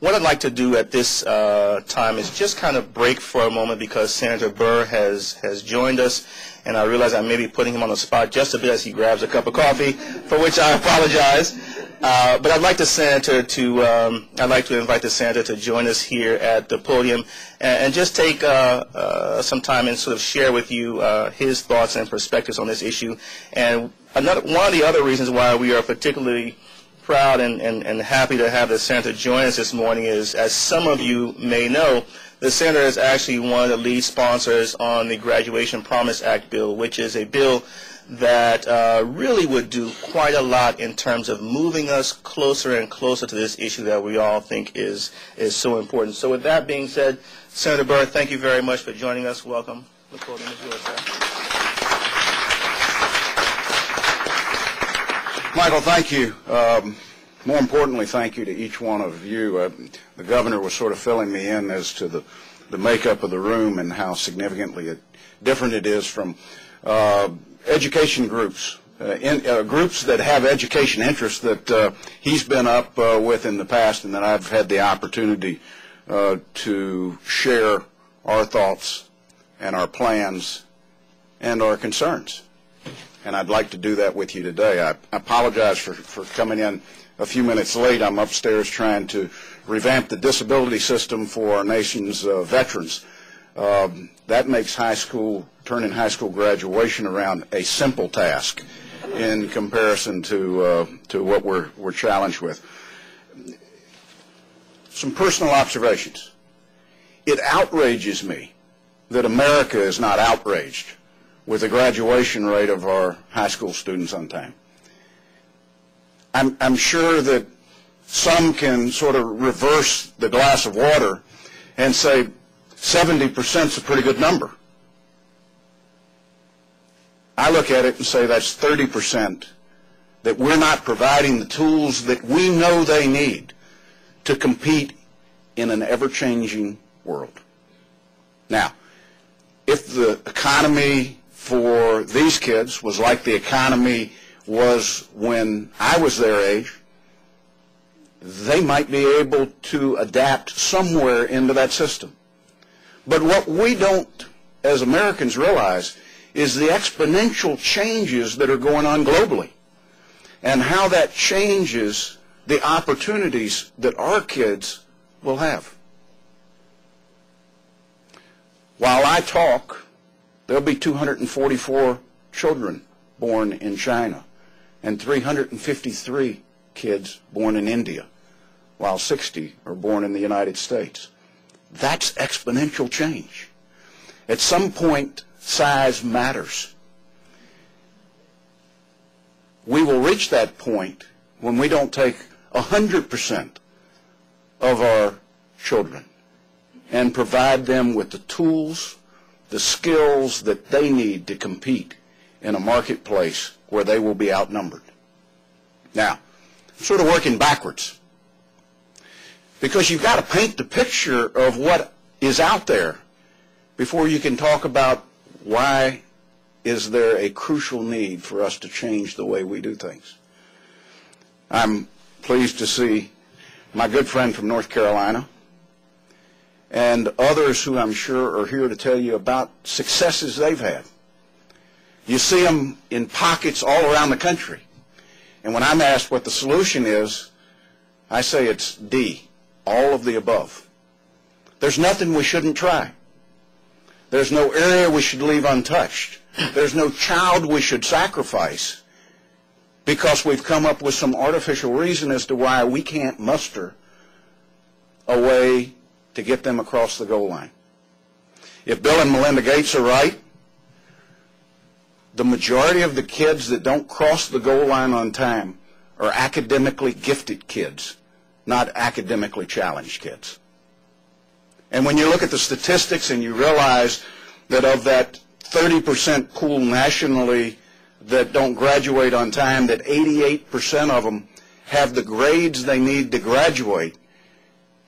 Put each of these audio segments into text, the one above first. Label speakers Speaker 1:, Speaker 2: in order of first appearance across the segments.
Speaker 1: What I'd like to do at this time is just kind of break for a moment because Senator Burr has joined us, and I realize I may be putting him on the spot just a bit as he grabs a cup of coffee, for which I apologize. But I'd like to invite the senator to join us here at the podium and just take some time and sort of share with you his thoughts and perspectives on this issue. And one of the other reasons why we are particularly proud and happy to have the senator join us this morning is, as some of you may know, the senator is actually one of the lead sponsors on the Graduation Promise Act bill, which is a bill that really would do quite a lot in terms of moving us closer and closer to this issue that we all think is so important. So with that being said, Senator Burr, thank you very much for joining us. Welcome. The podium is yours, sir.
Speaker 2: Michael, thank you. More importantly, thank you to each one of you. The governor was sort of filling me in as to the makeup of the room and how significantly different it is from education groups, groups that have education interests that he's been up with in the past and that I've had the opportunity to share our thoughts and our plans and our concerns. And I'd like to do that with you today. I apologize for coming in a few minutes late. I'm upstairs trying to revamp the disability system for our nation's veterans. That makes turning high school graduation around a simple task in comparison to what we're challenged with. Some personal observations. It outrages me that America is not outraged with the graduation rate of our high school students on time. I'm sure that some can sort of reverse the glass of water and say 70% is a pretty good number. I look at it and say that's 30% that we're not providing the tools that we know they need to compete in an ever-changing world. Now, if the economy for these kids was like the economy was when I was their age, they might be able to adapt somewhere into that system. But what we don't, as Americans, realize is the exponential changes that are going on globally and how that changes the opportunities that our kids will have. While I talk, there'll be 244 children born in China and 353 kids born in India, while 60 are born in the United States. That's exponential change. At some point, size matters. We will reach that point when we don't take 100% of our children and provide them with the tools, the skills that they need to compete in a marketplace where they will be outnumbered. Now, I'm sort of working backwards because you've got to paint the picture of what is out there before you can talk about why is there a crucial need for us to change the way we do things. I'm pleased to see my good friend from North Carolina and others who I'm sure are here to tell you about successes they've had. You see them in pockets all around the country. And when I'm asked what the solution is, I say it's D, all of the above. There's nothing we shouldn't try. There's no area we should leave untouched. There's no child we should sacrifice because we've come up with some artificial reason as to why we can't muster a way to get them across the goal line. If Bill and Melinda Gates are right, the majority of the kids that don't cross the goal line on time are academically gifted kids, not academically challenged kids. And when you look at the statistics and you realize that of that 30% pool nationally that don't graduate on time, that 88% of them have the grades they need to graduate,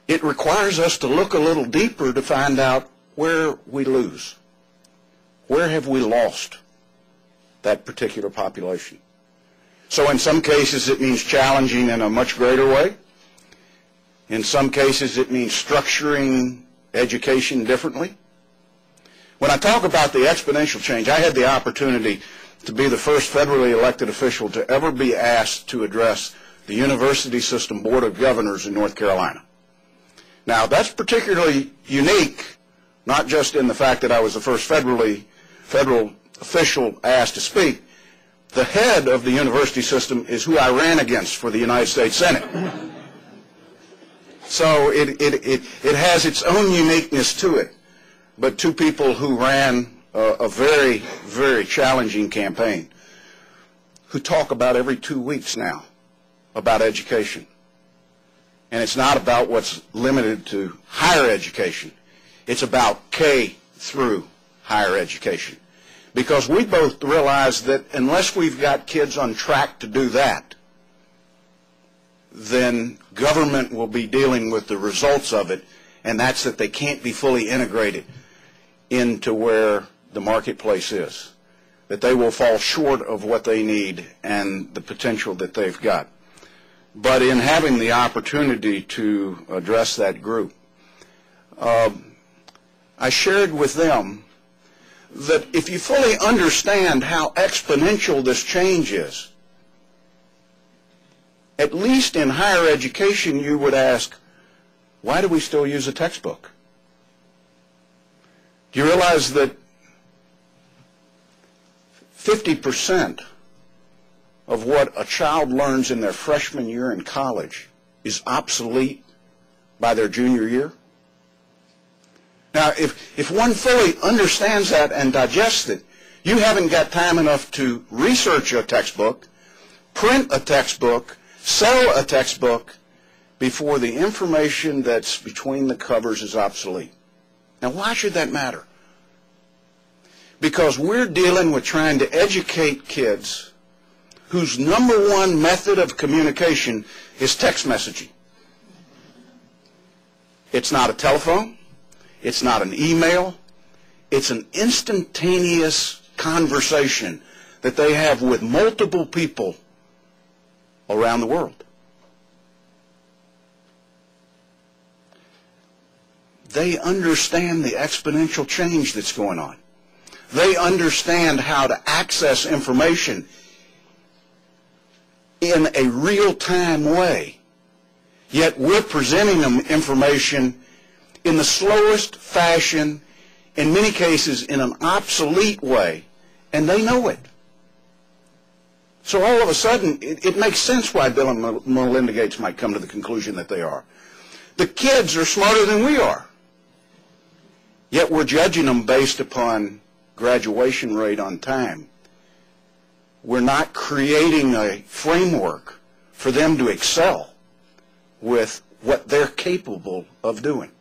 Speaker 2: it requires us to look a little deeper to find out where we lose. Where have we lost that particular population? So in some cases it means challenging in a much greater way. In some cases, it means structuring education differently. When I talk about the exponential change, I had the opportunity to be the first federally elected official to ever be asked to address the University System Board of Governors in North Carolina. Now, that's particularly unique, not just in the fact that I was the first federal official asked to speak. The head of the university system is who I ran against for the United States Senate. So it has its own uniqueness to it. But two people who ran a very, very challenging campaign, who talk about every 2 weeks now about education. And it's not about what's limited to higher education. It's about K through higher education. Because we both realize that unless we've got kids on track to do that, then government will be dealing with the results of it, and that's that they can't be fully integrated into where the marketplace is, that they will fall short of what they need and the potential that they've got. But in having the opportunity to address that group, I shared with them that if you fully understand how exponential this change is, at least in higher education you would ask, why do we still use a textbook? Do you realize that 50% of what a child learns in their freshman year in college is obsolete by their junior year? Now, if one fully understands that and digests it, you haven't got time enough to research a textbook, print a textbook, sell a textbook, before the information that's between the covers is obsolete. Now, why should that matter? Because we're dealing with trying to educate kids whose number one method of communication is text messaging. It's not a telephone. It's not an email. It's an instantaneous conversation that they have with multiple people around the world. They understand the exponential change that's going on. They understand how to access information in a real-time way. Yet we're presenting them information in the slowest fashion, in many cases in an obsolete way, and they know it. So all of a sudden, it makes sense why Bill and Melinda Gates might come to the conclusion that they are. The kids are smarter than we are, yet we're judging them based upon graduation rate on time. We're not creating a framework for them to excel with what they're capable of doing.